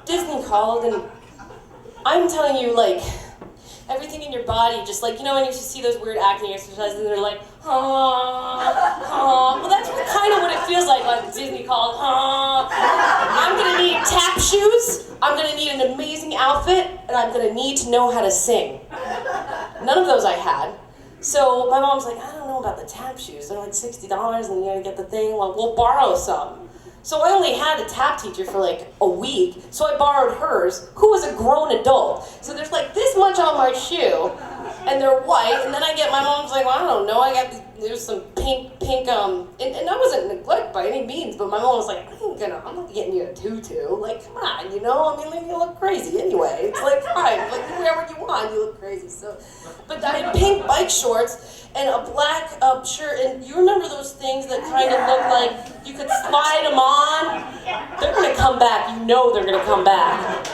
Disney called, and I'm telling you, like, everything in your body, just like, you know when you see those weird acne exercises and they're like, well that's kind of what it feels like Disney called, I'm gonna need tap shoes, I'm gonna need an amazing outfit, and I'm gonna need to know how to sing. None of those I had. So my mom's like, I don't know about the tap shoes, they're like $60 and you gotta get the thing, well, we'll borrow some. So I only had a tap teacher for like a week, so I borrowed hers, who was a grown adult. So there's like this much on my shoe, and they're white, and then I get, my mom's like, well, I don't know, there's some pink, and I wasn't neglect by any means, but my mom was like, I'm not getting you a tutu, like, come on, you know, I mean, like, you look crazy anyway. It's like, fine, like, wherever you want, you look crazy, so. But I had pink bike shorts, and a black shirt, and you remember those things that kind of look like you could slide them on? They're gonna come back, you know they're gonna come back.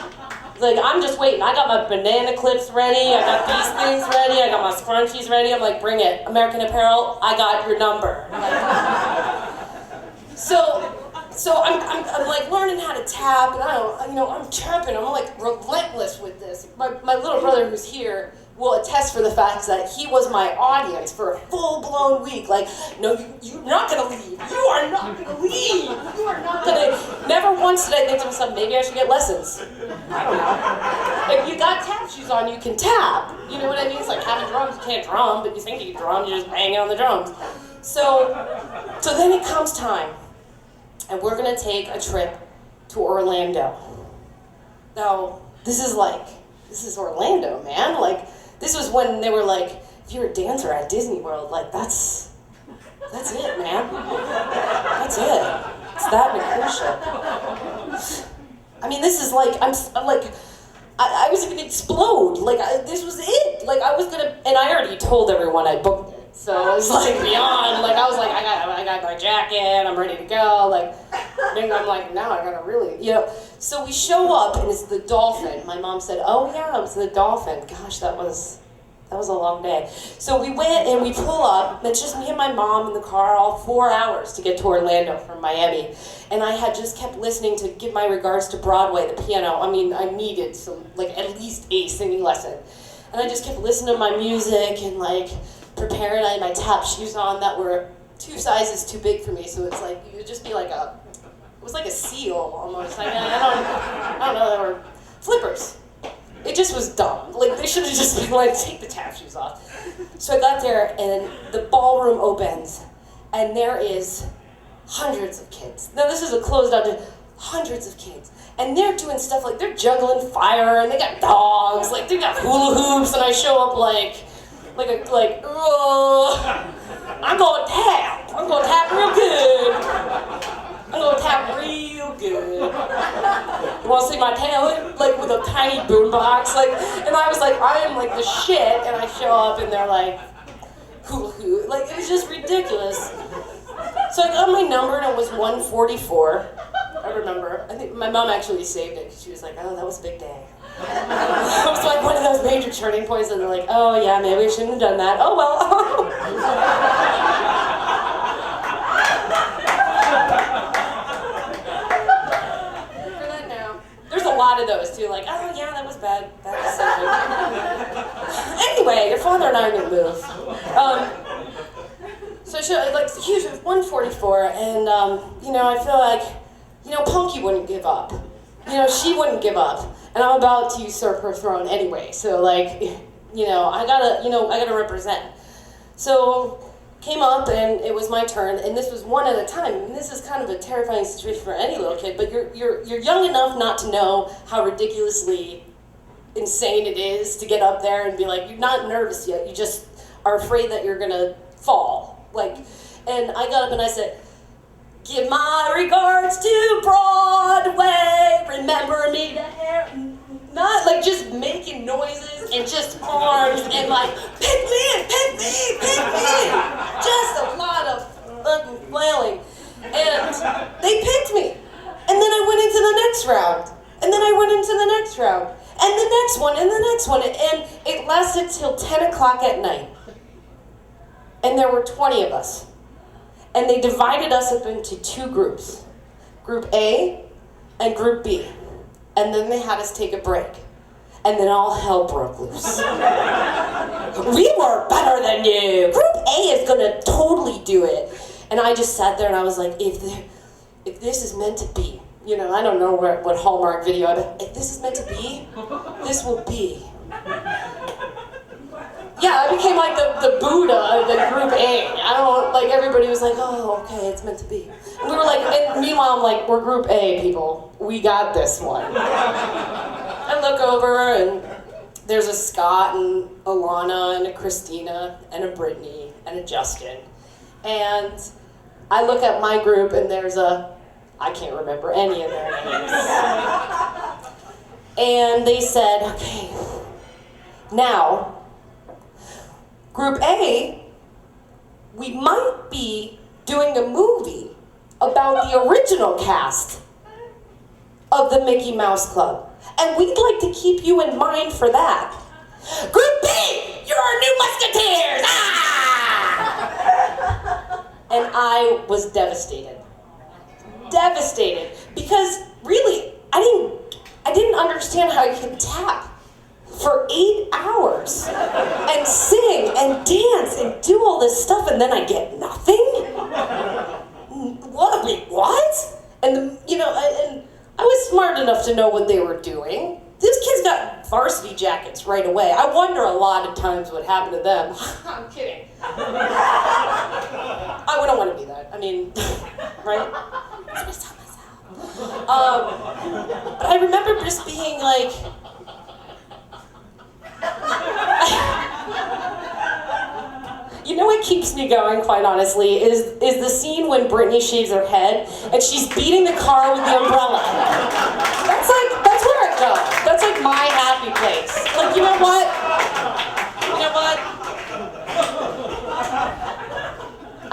Like, I'm just waiting. I got my banana clips ready, I got these things ready, I got my scrunchies ready. I'm like, bring it. American Apparel, I got your number. So I'm like learning how to tap, and I'm tapping, I'm like relentless with this. My little brother who's here will attest for the fact that he was my audience for a full-blown week. Like, no, you're not gonna leave. You are not gonna leave. You are not gonna. Never once did I think to myself, maybe I should get lessons. I don't know. If you got tap shoes on, you can tap. You know what I mean? It's like having drums. You can't drum, but you think you can drum. You just bang it on the drums. So then it comes time, and we're gonna take a trip to Orlando. Now, this is Orlando, man. Like, this was when they were like, if you're a dancer at Disney World, like, that's it, man. That's it. It's that and a cruise ship. I mean, this is like, I was gonna explode. Like, this was it. Like, I was gonna, and I already told everyone I booked it. So it was like beyond, like, I was like, I got my jacket, I'm ready to go. Like, and I'm like, now I gotta really, you know. So we show up, and it's the Dolphin. My mom said, oh yeah, it was the Dolphin. Gosh, that was a long day. So we went, and we pull up, and it's just me and my mom in the car, all 4 hours to get to Orlando from Miami. And I had just kept listening to Give My Regards to Broadway, the piano. I mean, I needed some, like, at least a singing lesson. And I just kept listening to my music, and like, preparing. I had my tap shoes on that were 2 sizes too big for me, so it's like, you would just be like it was like a seal almost. I mean, I don't know, they were flippers. It just was dumb. Like, they should have just been like, take the tap shoes off. So I got there, and the ballroom opens, and there is hundreds of kids. Now, this is a closed out, hundreds of kids. And they're doing stuff like, they're juggling fire, and they got dogs, like, they got hula hoops, and I show up I'm gonna tap real good. I'm gonna tap real good. You wanna see my talent? Like, with a tiny boombox, like, and I was like, I am like the shit, and I show up, and they're like, hula hoop, like, it was just ridiculous. So I got my number, and it was 144. I remember. I think my mom actually saved it, because she was like, oh, that was a big day. It was like one of those major turning points, and they're like, oh yeah, maybe I shouldn't have done that. Oh well. For that now. There's a lot of those too, like, oh yeah, that was bad decision. Anyway, your father and I are gonna move. So I showed, like, huge, 144, and I feel like, Punky wouldn't give up. She wouldn't give up. And I'm about to usurp her throne anyway, so like, I gotta represent. So, came up, and it was my turn, and this was one at a time. And this is kind of a terrifying situation for any little kid, but you're young enough not to know how ridiculously insane it is to get up there and be like, you're not nervous yet, you just are afraid that you're gonna fall. Like, and I got up and I said, give my regards to Broadway, remember me to hair, not like just making noises and just arms and like, pick me, just a lot of fucking flailing. And they picked me. And then I went into the next round. And then I went into the next round. And the next one, and the next one. And it lasted till 10 o'clock at night. And there were 20 of us. And they divided us up into 2 groups. Group A and Group B. and then they had us take a break. And then all hell broke loose. We were better than you. Group A is gonna totally do it. And I just sat there and I was like, if this is meant to be, you know, I don't know what Hallmark video, but if this is meant to be, this will be. Yeah, I became like the Buddha of the Group A. I don't, like, everybody was like, oh, okay, it's meant to be. And we were like, and meanwhile, I'm like, we're Group A, people. We got this one. I look over, and there's a Scott, and a Lana, and a Christina, and a Brittany, and a Justin. And I look at my group, and there's I can't remember any of their names. And they said, okay, now, Group A, we might be doing a movie about the original cast of the Mickey Mouse Club. And we'd like to keep you in mind for that. Group B, you're our new Musketeers! Ah! And I was devastated. Devastated. Because really, I didn't understand how you could tap for 8 hours and sing and dance and do all this stuff, and then I get nothing? What? Wait, what? And you know, and I was smart enough to know what they were doing. These kids got varsity jackets right away. I wonder a lot of times what happened to them. I'm kidding. I wouldn't want to be that. I mean, right? That's what I tell myself. But I remember just being like, you know what keeps me going, quite honestly, is the scene when Brittany shaves her head and she's beating the car with the umbrella. That's where I go. That's like my happy place. Like, you know what? You know what?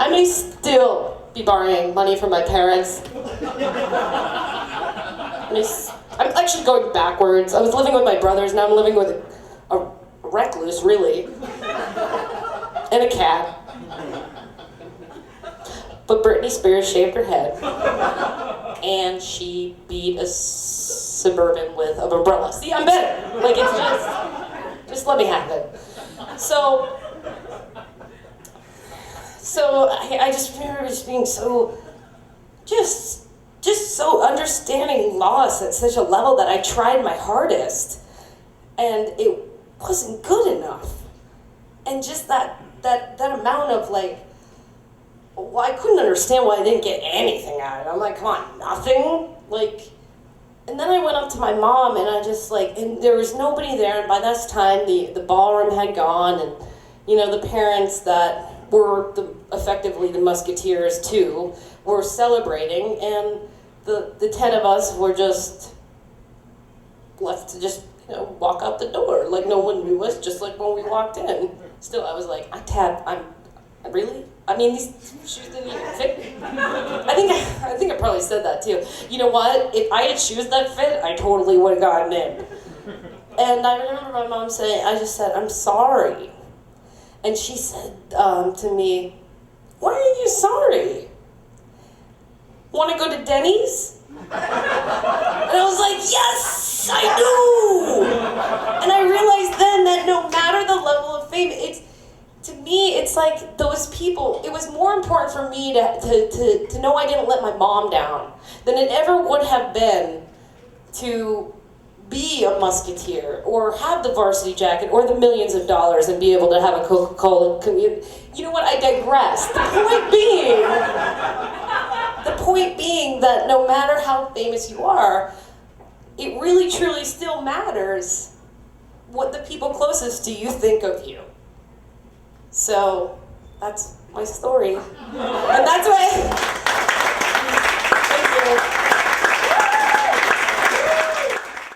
I may still be borrowing money from my parents. I'm actually going backwards. I was living with my brothers, now I'm living with a recluse, really. And a cat. But Britney Spears shaved her head. And she beat a Suburban with an umbrella. See, I'm better. Like, it's just let me have it. So I just remember just being so, just so understanding loss at such a level that I tried my hardest. And it wasn't good enough. And just that amount of like, well, I couldn't understand why I didn't get anything out of it. I'm like, come on, nothing? Like, and then I went up to my mom and I just like, and there was nobody there, and by this time the ballroom had gone, and you know, the parents that were effectively the Musketeers too were celebrating, and the 10 of us were just left to just, you know, walk out the door like no one knew us, just like when we walked in. Still, I was like, really? I mean, these shoes didn't even fit me. I think I probably said that too. You know what? If I had shoes that fit, I totally would have gotten in. And I remember my mom saying, I just said, I'm sorry. And she said to me, why are you sorry? Want to go to Denny's? And I was like, yes, I do! And I realized then that no matter the level of fame, to me, it's like those people, it was more important for me to know I didn't let my mom down than it ever would have been to be a Musketeer or have the varsity jacket or the millions of dollars and be able to have a Coca-Cola community. You know what, I digress. The point being that no matter how famous you are, it really truly still matters what the people closest to you think of you. So that's my story. And that's why